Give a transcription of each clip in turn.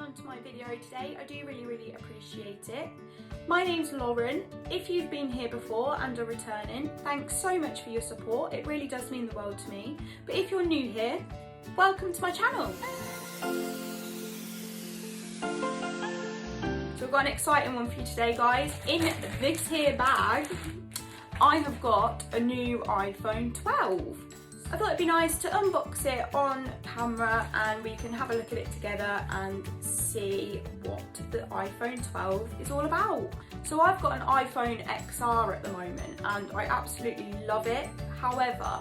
onto my video today. I do really appreciate it. My name's Lauren. If you've been here before and are returning, thanks so much for your support. It really does mean the world to me. But if you're new here, welcome to my channel. So I've got an exciting one for you today, guys. In this here bag, I have got a new iPhone 12. I thought it'd be nice to unbox it on camera and we can have a look at it together and see what the iPhone 12 is all about. So I've got an iPhone XR at the moment and I absolutely love it. However,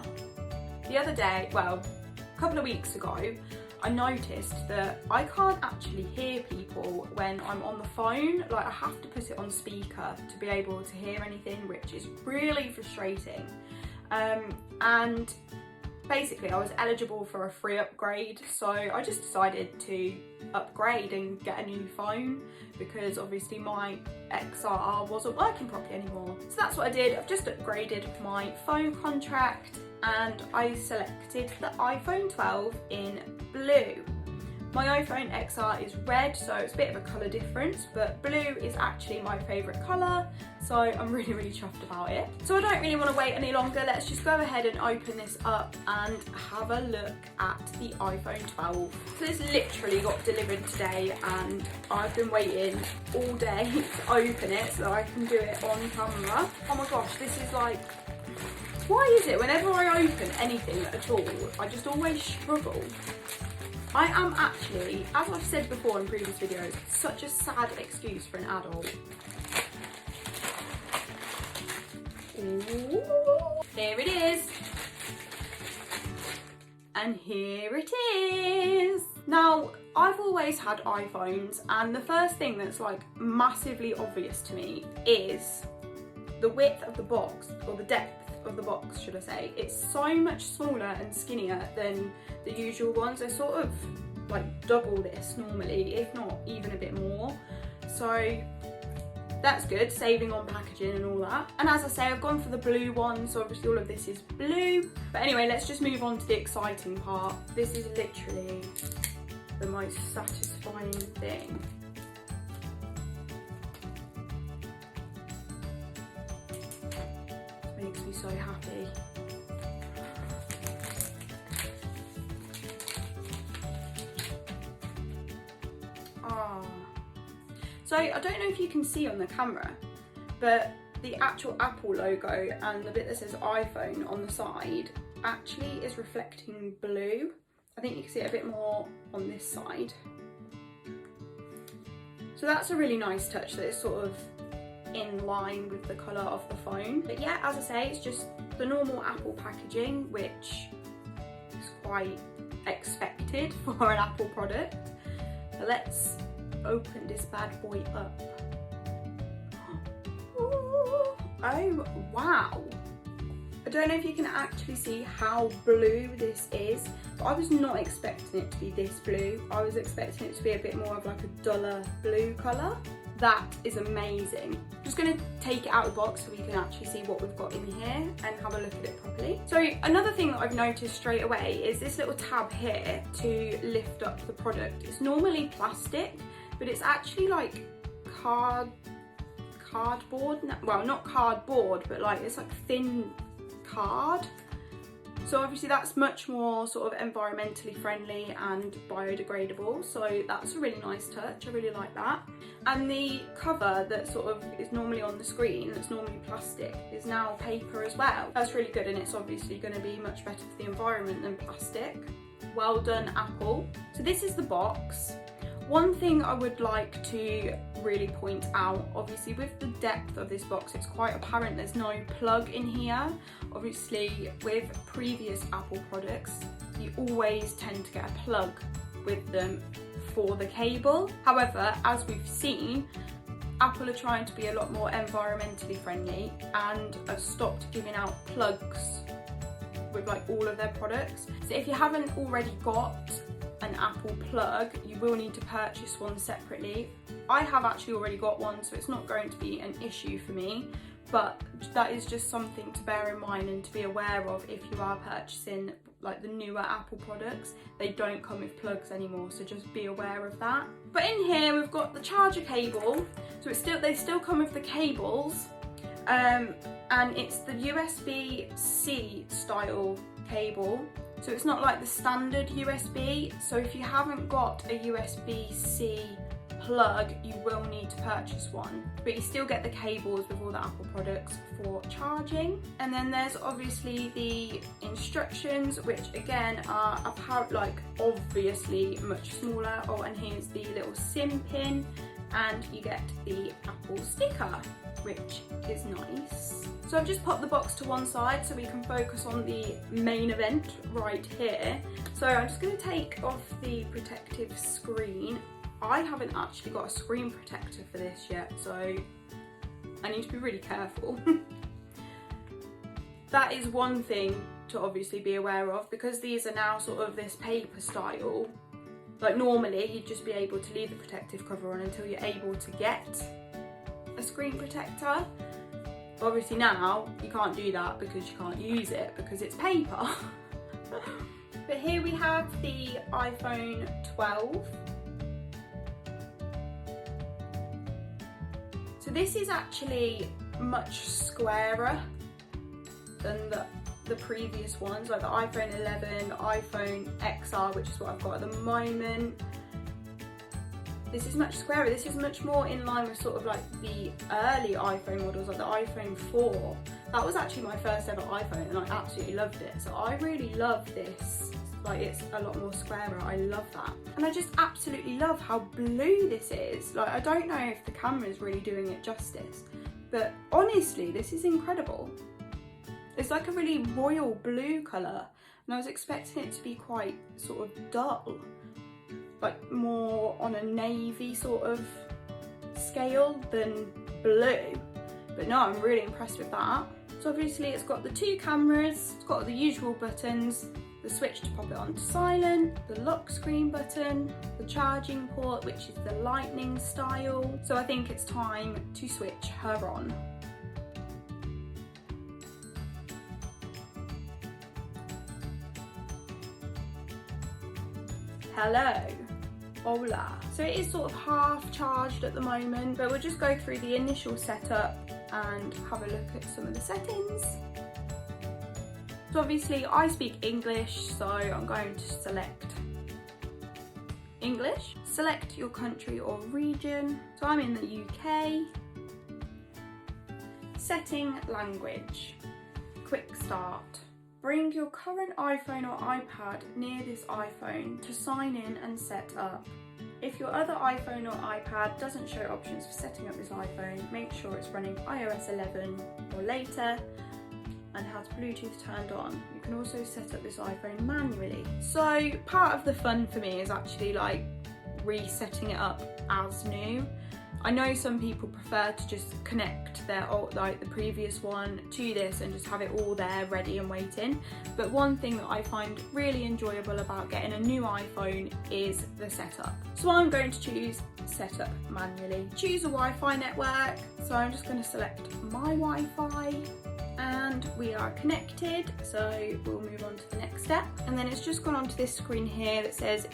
the other day, well, a couple of weeks ago, I noticed that I can't actually hear people when I'm on the phone. Like, I have to put it on speaker to be able to hear anything, which is really frustrating. And basically I was eligible for a free upgrade, so I just decided to upgrade and get a new phone because obviously my XR wasn't working properly anymore. So that's what I did. I've just upgraded my phone contract and I selected the iPhone 12 in blue. My iPhone XR is red, so it's a bit of a colour difference, but blue is actually my favourite colour, so I'm really chuffed about it. So I don't really want to wait any longer, let's just go ahead and open this up and have a look at the iPhone 12. So this literally got delivered today and I've been waiting all day to open it so I can do it on camera. Oh my gosh, this is like, why is it whenever I open anything at all, I just always struggle? I am actually, as I've said before in previous videos, such a sad excuse for an adult. Ooh, here it is. And here it is. Now, I've always had iPhones and the first thing that's like massively obvious to me is the width of the box, or the depth of the box, should I say. It's so much smaller and skinnier than the usual ones. They're sort of like double this normally, if not even a bit more. So that's good, saving on packaging and all that. And as I say, I've gone for the blue one, so obviously all of this is blue. But anyway, let's just move on to the exciting part. This is literally the most satisfying thing. Makes me so happy. So I don't know if you can see on the camera, but the actual Apple logo and the bit that says iPhone on the side actually is reflecting blue. I think you can see it a bit more on this side. So that's a really nice touch that is sort of in line with the colour of the phone. But yeah, as I say, it's just the normal Apple packaging, which is quite expected for an Apple product. So let's open this bad boy up. Ooh, oh wow. I don't know if you can actually see how blue this is, but I was not expecting it to be this blue. I was expecting it to be a bit more of like a duller blue colour. That is amazing. I'm just going to take it out of the box so we can actually see what we've got in here and have a look at it properly. So another thing that I've noticed straight away is this little tab here to lift up the product. It's normally plastic, but it's actually like cardboard. Well, not cardboard, but like it's like thin card. So obviously that's much more sort of environmentally friendly and biodegradable, so that's a really nice touch. I really like that. And the cover that sort of is normally on the screen, that's normally plastic, is now paper as well. That's really good, and it's obviously going to be much better for the environment than plastic. Well done, Apple. So this is the box. One thing I would like to really point out, obviously with the depth of this box, it's quite apparent there's no plug in here. Obviously with previous Apple products, you always tend to get a plug with them for the cable. However, as we've seen, Apple are trying to be a lot more environmentally friendly and have stopped giving out plugs with like all of their products. So if you haven't already got an Apple plug, you will need to purchase one separately. I have actually already got one, so it's not going to be an issue for me, but that is just something to bear in mind and to be aware of if you are purchasing like the newer Apple products, they don't come with plugs anymore, so just be aware of that. But in here we've got the charger cable, so they still come with the cables, and it's the USB-C style cable. So it's not like the standard USB, so if you haven't got a USB-C plug, you will need to purchase one. But you still get the cables with all the Apple products for charging. And then there's obviously the instructions, which again are obviously much smaller. Oh, and here's the little SIM pin, and you get the Apple sticker, which is nice. So I've just popped the box to one side so we can focus on the main event right here. So I'm just going to take off the protective screen. I haven't actually got a screen protector for this yet, so I need to be really careful. That is one thing to obviously be aware of, because these are now sort of this paper style. Like normally you'd just be able to leave the protective cover on until you're able to get a screen protector. Obviously now you can't do that because you can't use it because it's paper. But here we have the iPhone 12. So this is actually much squarer than the previous ones, like the iPhone 11, iPhone XR, which is what I've got at the moment. This is much squarer. This is much more in line with sort of like the early iPhone models, like the iPhone 4. That was actually my first ever iPhone and I absolutely loved it. So I really love this. Like, it's a lot more squarer. I love that. And I just absolutely love how blue this is. Like, I don't know if the camera is really doing it justice, but honestly, this is incredible. It's like a really royal blue colour, and I was expecting it to be quite sort of dull, like more on a navy sort of scale than blue. But no, I'm really impressed with that. So obviously it's got the two cameras, it's got the usual buttons, the switch to pop it on to silent, the lock screen button, the charging port, which is the lightning style. So I think it's time to switch her on. Hello. Hola. So it is sort of half charged at the moment, but we'll just go through the initial setup and have a look at some of the settings. So obviously I speak English, so I'm going to select English. Select your country or region. So I'm in the UK. Setting language. Quick start. Bring your current iPhone or iPad near this iPhone to sign in and set up. If your other iPhone or iPad doesn't show options for setting up this iPhone, make sure it's running iOS 11 or later and has Bluetooth turned on. You can also set up this iPhone manually. So part of the fun for me is actually like resetting it up as new. I know some people prefer to just connect their old, like the previous one to this and just have it all there ready and waiting. But one thing that I find really enjoyable about getting a new iPhone is the setup. So I'm going to choose setup manually. Choose a Wi-Fi network. So I'm just going to select my Wi-Fi and we are connected. So we'll move on to the next step. And then it's just gone onto this screen here that says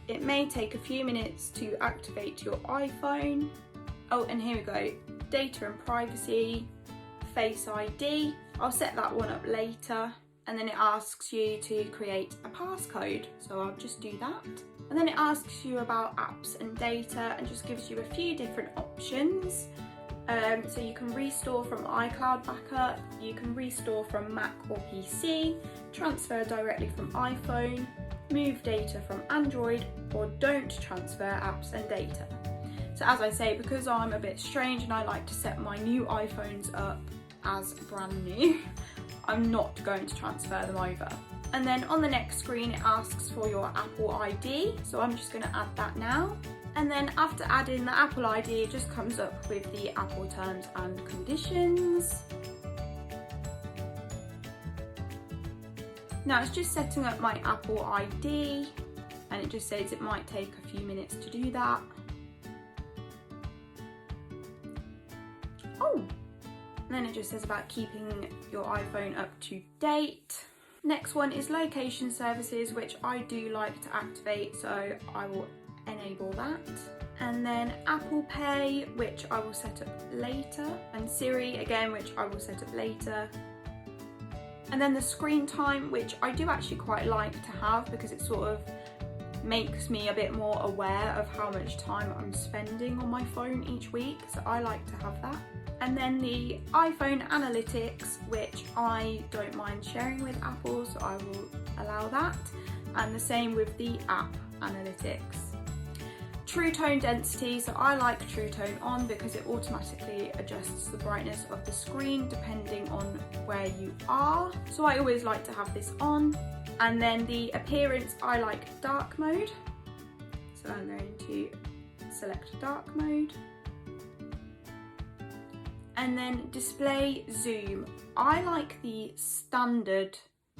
it may take a few minutes to activate your iPhone. Oh, and here we go, data and privacy, Face ID. I'll set that one up later. And then it asks you to create a passcode. So I'll just do that. And then it asks you about apps and data and just gives you a few different options. So you can restore from iCloud backup, you can restore from Mac or PC, transfer directly from iPhone, move data from Android, or don't transfer apps and data. So as I say, because I'm a bit strange and I like to set my new iPhones up as brand new, I'm not going to transfer them over. And then on the next screen it asks for your Apple ID, so I'm just going to add that now. And then after adding the Apple ID, it just comes up with the Apple terms and conditions. Now it's just setting up my Apple ID and it just says it might take a few minutes to do that. Oh, and then it just says about keeping your iPhone up to date. Next one is location services, which I do like to activate, so I will enable that. And then Apple Pay, which I will set up later, and Siri again, which I will set up later. And then the screen time, which I do actually quite like to have because it sort of makes me a bit more aware of how much time I'm spending on my phone each week, so I like to have that. And then the iPhone analytics, which I don't mind sharing with Apple, so I will allow that. And the same with the app analytics. True tone density, so I like True Tone on because it automatically adjusts the brightness of the screen depending on where you are. So I always like to have this on. And then the appearance, I like dark mode. So I'm going to select dark mode. And then display zoom. I like the standard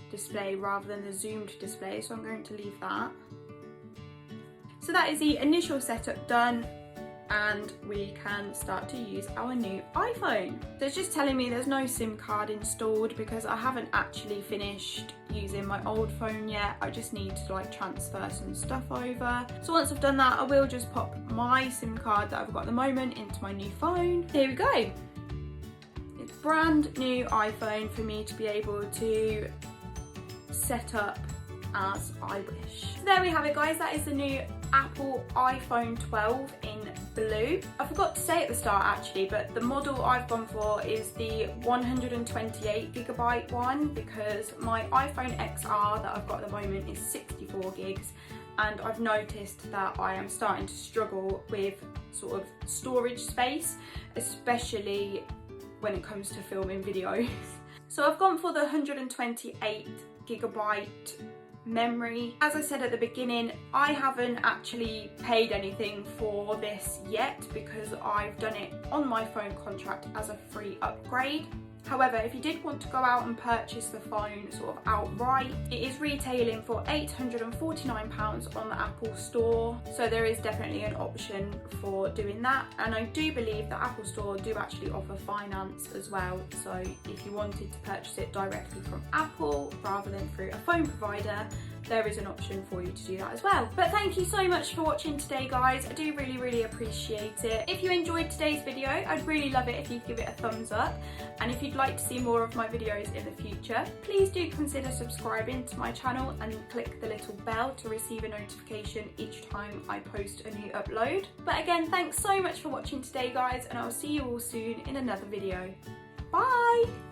display rather than the zoomed display, so I'm going to leave that. So that is the initial setup done, and we can start to use our new iPhone. So it's just telling me there's no SIM card installed because I haven't actually finished using my old phone yet. I just need to like transfer some stuff over. So once I've done that, I will just pop my SIM card that I've got at the moment into my new phone. Here we go. It's brand new iPhone for me to be able to set up as I wish. So there we have it, guys. That is the new Apple iPhone 12 in blue. I forgot to say at the start actually, but the model I've gone for is the 128GB one because my iPhone XR that I've got at the moment is 64 gigs, and I've noticed that I am starting to struggle with sort of storage space, especially when it comes to filming videos. So I've gone for the 128GB memory. As I said at the beginning, I haven't actually paid anything for this yet because I've done it on my phone contract as a free upgrade. However, if you did want to go out and purchase the phone sort of outright, it is retailing for £849 on the Apple Store. So there is definitely an option for doing that. And I do believe the Apple Store do actually offer finance as well. So if you wanted to purchase it directly from Apple rather than through a phone provider, there is an option for you to do that as well. But thank you so much for watching today, guys. I do really appreciate it. If you enjoyed today's video, I'd really love it if you'd give it a thumbs up. And if you'd like to see more of my videos in the future, please do consider subscribing to my channel and click the little bell to receive a notification each time I post a new upload. But again, thanks so much for watching today, guys, and I'll see you all soon in another video. Bye!